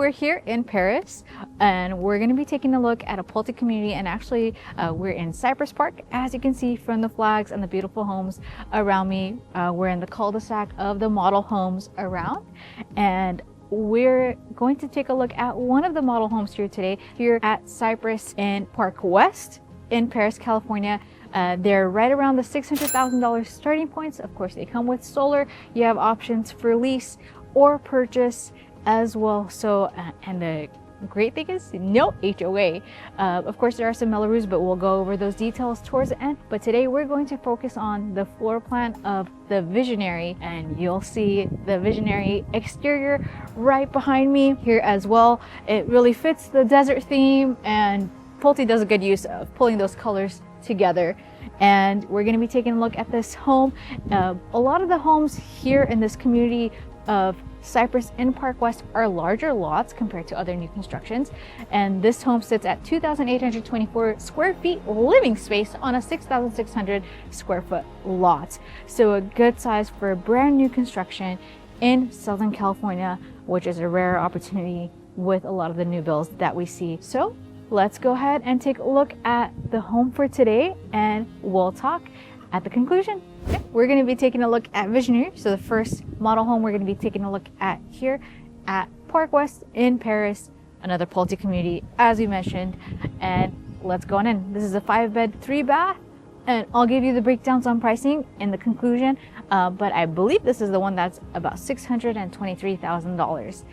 we're here in Perris, and we're going to be taking a look at a Pulte community. And actually, we're in Cypress Park, as you can see from the flags and the beautiful homes around me. We're in the cul-de-sac of the model homes around, and we're going to take a look at one of the model homes here today, here at Cypress in Park West in Perris, California. They're right around the $600,000 starting points. Of course, they come with solar. You have options for lease or purchase as well. So, and the great thing is no HOA. Of course, there are some Mello-Roos, but we'll go over those details towards the end. But today we're going to focus on the floor plan of the Visionary, and you'll see the Visionary exterior right behind me here as well. It really fits the desert theme, and Pulte does a good use of pulling those colors together. And we're going to be taking a look at this home. A lot of the homes here in this community of Cypress in Park West are larger lots compared to other new constructions, and this home sits at 2,824 square feet living space on a 6,600 square foot lot. So a good size for a brand new construction in Southern California, which is a rare opportunity with a lot of the new builds that we see. So let's go ahead and take a look at the home for today, and we'll talk at the conclusion. Okay, we're going to be taking a look at Visionary. So the first model home we're going to be taking a look at here at Park West in Perris, another Pulte community as we mentioned. And let's go on in. This is a 5-bed 3-bath, and I'll give you the breakdowns on pricing in the conclusion. But I believe this is the one that's about $623,000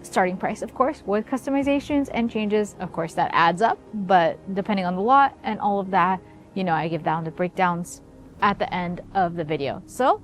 starting price, of course, with customizations and changes. Of course, that adds up, but depending on the lot and all of that, you know, I give down the breakdowns at the end of the video. So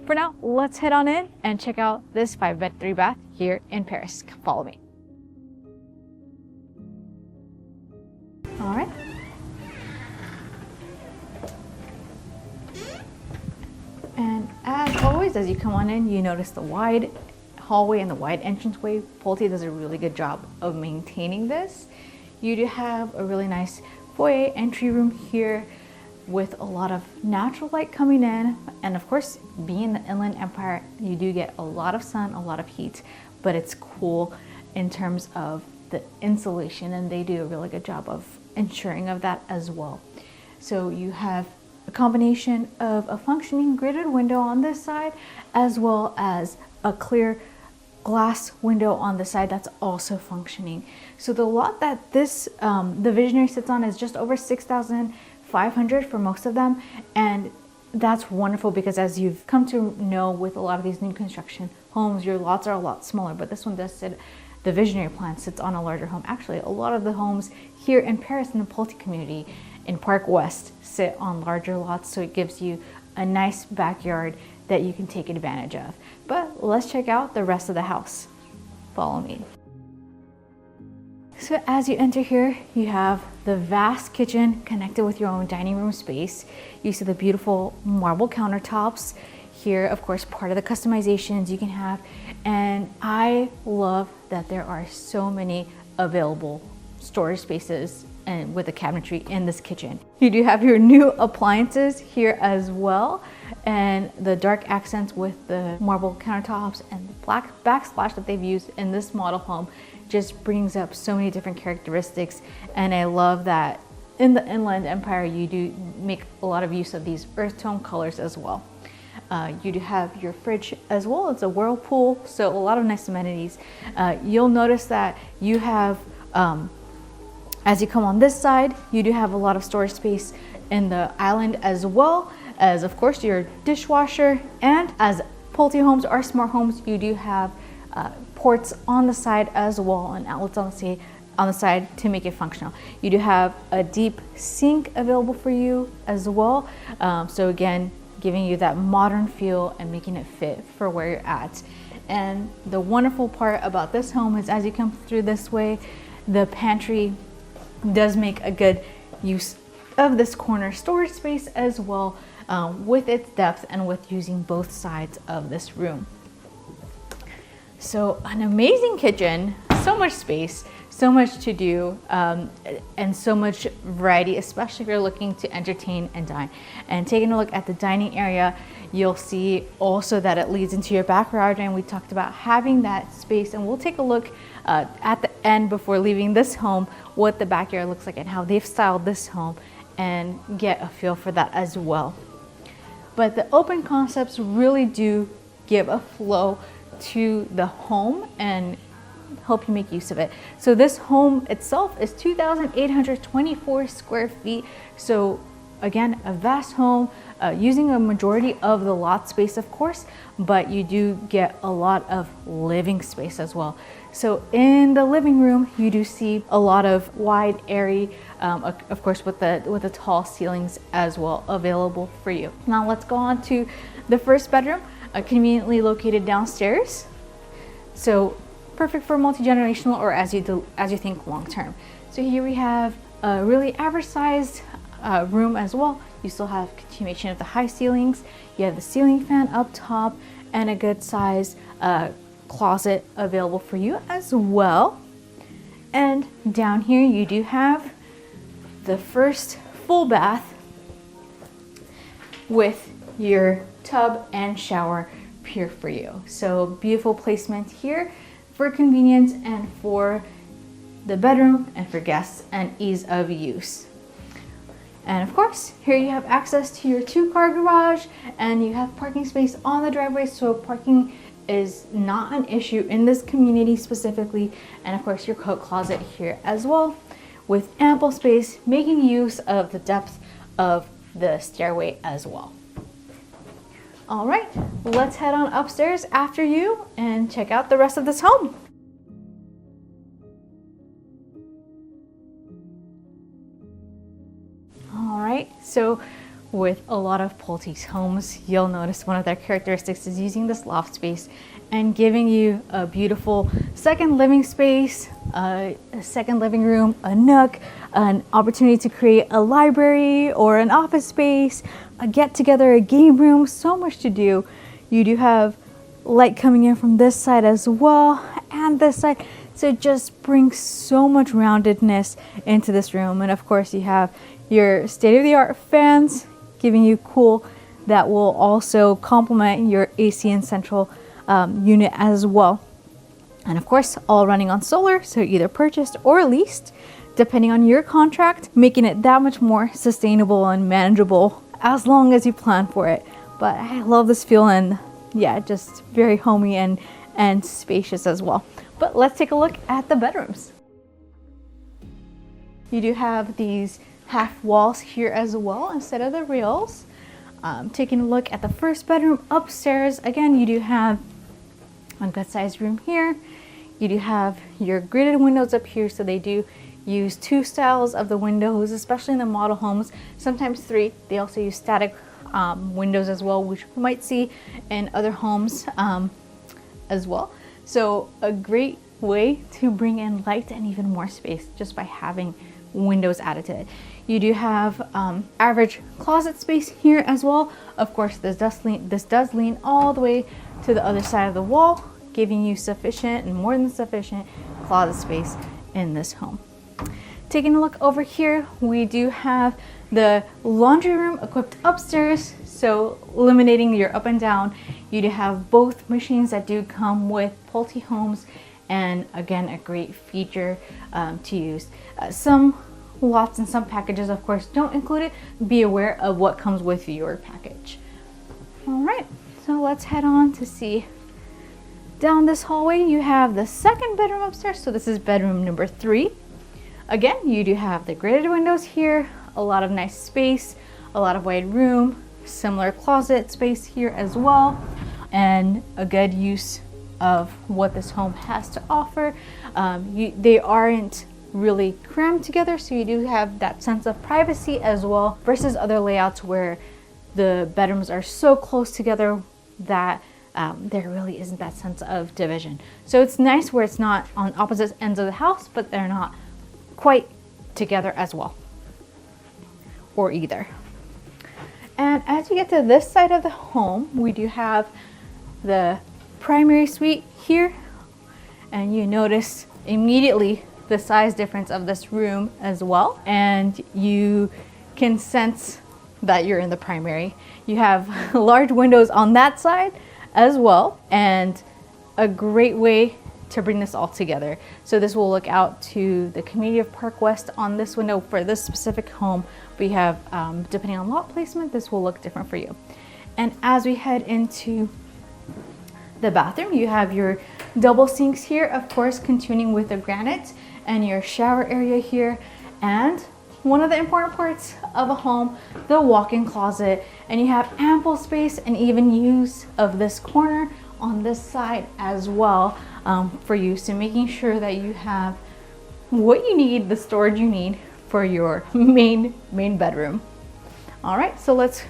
for now, let's head on in and check out this 5-bed 3-bath here in Perris. Follow me. All right. And as always, as you come on in, you notice the wide hallway and the wide entranceway. Pulte does a really good job of maintaining this. You do have a really nice foyer entry room here with a lot of natural light coming in, and of course, being the Inland Empire, you do get a lot of sun, a lot of heat, but it's cool in terms of the insulation, and they do a really good job of ensuring of that as well. So you have a combination of a functioning gridded window on this side, as well as a clear glass window on the side that's also functioning. So the lot that this the Visionary sits on is just over 6,500 for most of them, and that's wonderful because, as you've come to know with a lot of these new construction homes, your lots are a lot smaller, but this one does sit, the Visionary plan sits on a larger home. Actually, a lot of the homes here in Perris in the Pulte community in Park West sit on larger lots, so it gives you a nice backyard that you can take advantage of. But let's check out the rest of the house. Follow me. So as you enter here, you have the vast kitchen connected with your own dining room space. You see the beautiful marble countertops here, of course, part of the customizations you can have. And I love that there are so many available storage spaces and with the cabinetry in this kitchen. You do have your new appliances here as well, and the dark accents with the marble countertops and the black backsplash that they've used in this model home just brings up so many different characteristics. And I love that in the Inland Empire you do make a lot of use of these earth tone colors as well. You do have your fridge as well. It's a whirlpool, so a lot of nice amenities. You'll notice that you have as you come on this side, you do have a lot of storage space in the island, as well as, of course, your dishwasher. And as Pulte homes are smart homes, you do have ports on the side as well, and outlets on the side to make it functional. You do have a deep sink available for you as well. So again, giving you that modern feel and making it fit for where you're at. And the wonderful part about this home is, as you come through this way, the pantry does make a good use of this corner storage space as well, with its depth and with using both sides of this room. So an amazing kitchen, so much space, so much to do, and so much variety, especially if you're looking to entertain and dine. And taking a look at the dining area, You'll see also that it leads into your back garage, and we talked about having that space, and we'll take a look at the end before leaving this home what the backyard looks like and how they've styled this home, and get a feel for that as well. But the open concepts really do give a flow to the home and help you make use of it. So this home itself is 2,824 square feet. So again, a vast home, using a majority of the lot space, of course, but you do get a lot of living space as well. So in the living room, you do see a lot of wide, airy, of course, with the tall ceilings as well available for you. Now let's go on to the first bedroom, conveniently located downstairs. So perfect for multi-generational, or as you think long term. So here we have a really average sized room as well. You still have continuation of the high ceilings. You have the ceiling fan up top and a good size closet available for you as well. And down here you do have the first full bath with your tub and shower here for you. So beautiful placement here for convenience and for the bedroom and for guests and ease of use. And of course, here you have access to your 2-car garage, and you have parking space on the driveway, so parking is not an issue in this community specifically. And of course, your coat closet here as well, with ample space, making use of the depth of the stairway as well. All right, let's head on upstairs after you and check out the rest of this home. So with a lot of Pulte's homes, you'll notice one of their characteristics is using this loft space and giving you a beautiful second living space, a second living room, a nook, an opportunity to create a library or an office space, a get together, a game room, so much to do. You do have light coming in from this side as well and this side. So it just brings so much roundedness into this room. And of course you have your state-of-the-art fans giving you cool that will also complement your AC and central unit as well. And of course, all running on solar, so either purchased or leased, depending on your contract, making it that much more sustainable and manageable as long as you plan for it. But I love this feel, and yeah, just very homey and spacious as well. But let's take a look at the bedrooms. You do have these half walls here as well instead of the rails. Taking a look at the first bedroom upstairs, again, you do have a good sized room here. You do have your gridded windows up here, so they do use 2 styles of the windows, especially in the model homes, sometimes 3. They also use static windows as well, which you might see in other homes as well. So a great way to bring in light and even more space just by having windows added to it. You do have average closet space here as well. Of course, this does lean all the way to the other side of the wall, giving you sufficient and more than sufficient closet space in this home. Taking a look over here, we do have the laundry room equipped upstairs, so eliminating your up and down. You do have both machines that do come with Pulte homes, and again, a great feature to use. Some lots and some packages, of course, don't include it. Be aware of what comes with your package. All right, so let's head on to see. Down this hallway, you have the second bedroom upstairs, so this is bedroom number 3. Again, you do have the gridded windows here, a lot of nice space, a lot of wide room, similar closet space here as well, and a good use of what this home has to offer. They aren't really crammed together, so you do have that sense of privacy as well, versus other layouts where the bedrooms are so close together that there really isn't that sense of division. So it's nice where it's not on opposite ends of the house, but they're not quite together as well, or either. And as you get to this side of the home, we do have the primary suite here, and you notice immediately the size difference of this room as well, and you can sense that you're in the primary. You have large windows on that side as well, and a great way to bring this all together. So this will look out to the community of Park West on this window for this specific home. We have, depending on lot placement, this will look different for you. And as we head into the bathroom, you have your double sinks here, of course, continuing with the granite, and your shower area here. And one of the important parts of a home, the walk-in closet, and you have ample space and even use of this corner on this side as well, for you. So making sure that you have what you need, the storage you need for your main bedroom. All right, so let's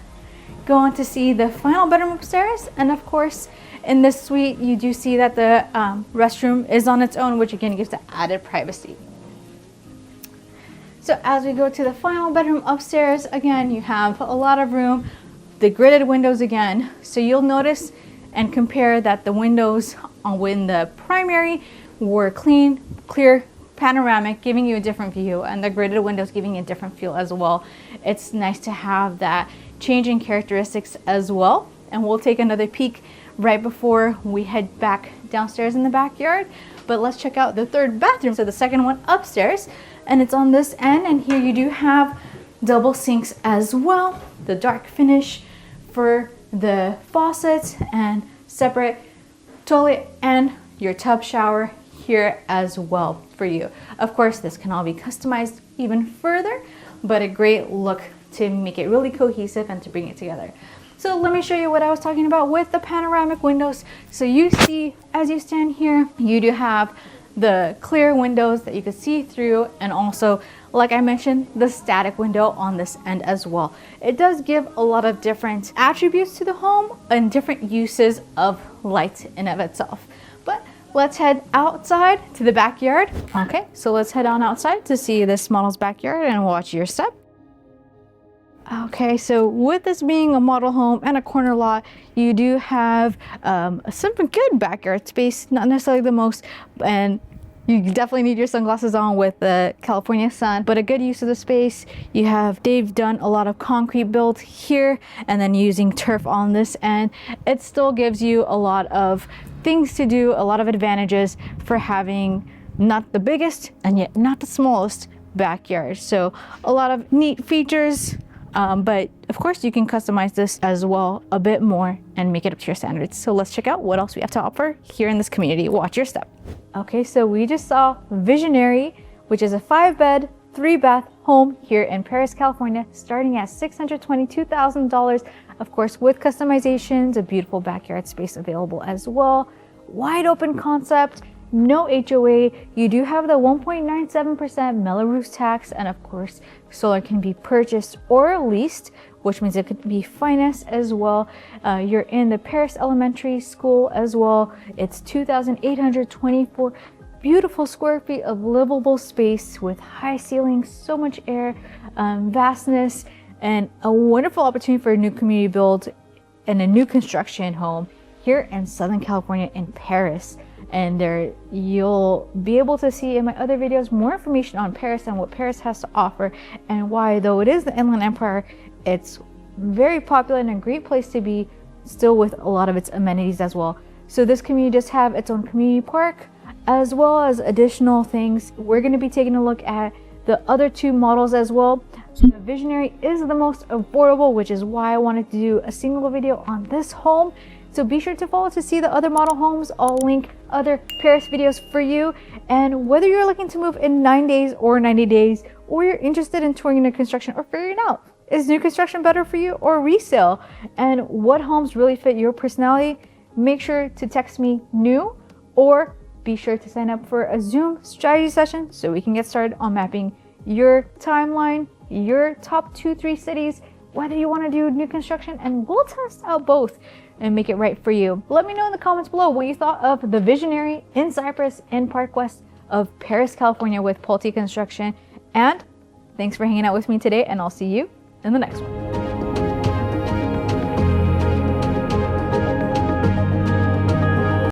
go on to see the final bedroom upstairs. And of course, in this suite, you do see that the restroom is on its own, which again gives the added privacy. So as we go to the final bedroom upstairs, again, you have a lot of room, the gridded windows again. So you'll notice and compare that the windows in the primary were clean, clear, panoramic, giving you a different view, and the gridded windows giving you a different feel as well. It's nice to have that change in characteristics as well. And we'll take another peek right before we head back downstairs in the backyard. But let's check out the third bathroom. So the second one upstairs, and it's on this end, and here you do have double sinks as well. The dark finish for the faucets and separate toilet and your tub shower here as well for you. Of course, this can all be customized even further, but a great look to make it really cohesive and to bring it together. So let me show you what I was talking about with the panoramic windows. So you see, as you stand here, you do have the clear windows that you can see through, and also, like I mentioned, the static window on this end as well. It does give a lot of different attributes to the home and different uses of light in of itself. But let's head outside to the backyard. Okay, so let's head on outside to see this model's backyard and watch your step. Okay, so with this being a model home and a corner lot, you do have some good backyard space, not necessarily the most, and you definitely need your sunglasses on with the California sun, but a good use of the space. They've done a lot of concrete build here and then using turf on this end. It still gives you a lot of things to do, a lot of advantages for having not the biggest and yet not the smallest backyard. So a lot of neat features. But of course you can customize this as well a bit more and make it up to your standards. So let's check out what else we have to offer here in this community. Watch your step. Okay, so we just saw Visionary, which is a 5-bed, 3-bath home here in Perris, California, starting at $622,000. Of course, with customizations, a beautiful backyard space available as well. Wide open concept. No HOA. You do have the 1.97% Mello-Roos tax, and of course, solar can be purchased or leased, which means it could be financed as well. You're in the Perris Elementary School as well. It's 2,824 beautiful square feet of livable space with high ceilings, so much air, vastness, and a wonderful opportunity for a new community build and a new construction home here in Southern California in Perris. And there you'll be able to see in my other videos more information on Perris and what Perris has to offer, and why, though it is the Inland Empire, it's very popular and a great place to be, still with a lot of its amenities as well. So this community does have its own community park as well as additional things. We're going to be taking a look at the other two models as well. So the Visionary is the most affordable, which is why I wanted to do a single video on this home. So be sure to follow to see the other model homes. I'll link other Perris videos for you. And whether you're looking to move in 9 days or 90 days, or you're interested in touring new construction or figuring out, is new construction better for you or resale? And what homes really fit your personality? Make sure to text me new, or be sure to sign up for a Zoom strategy session so we can get started on mapping your timeline, your top 2-3 cities, whether you want to do new construction, and we'll test out both and make it right for you. Let me know in the comments below what you thought of the Visionary in Cypress in Park West of Perris, California with Pulte Construction. And thanks for hanging out with me today, and I'll see you in the next one.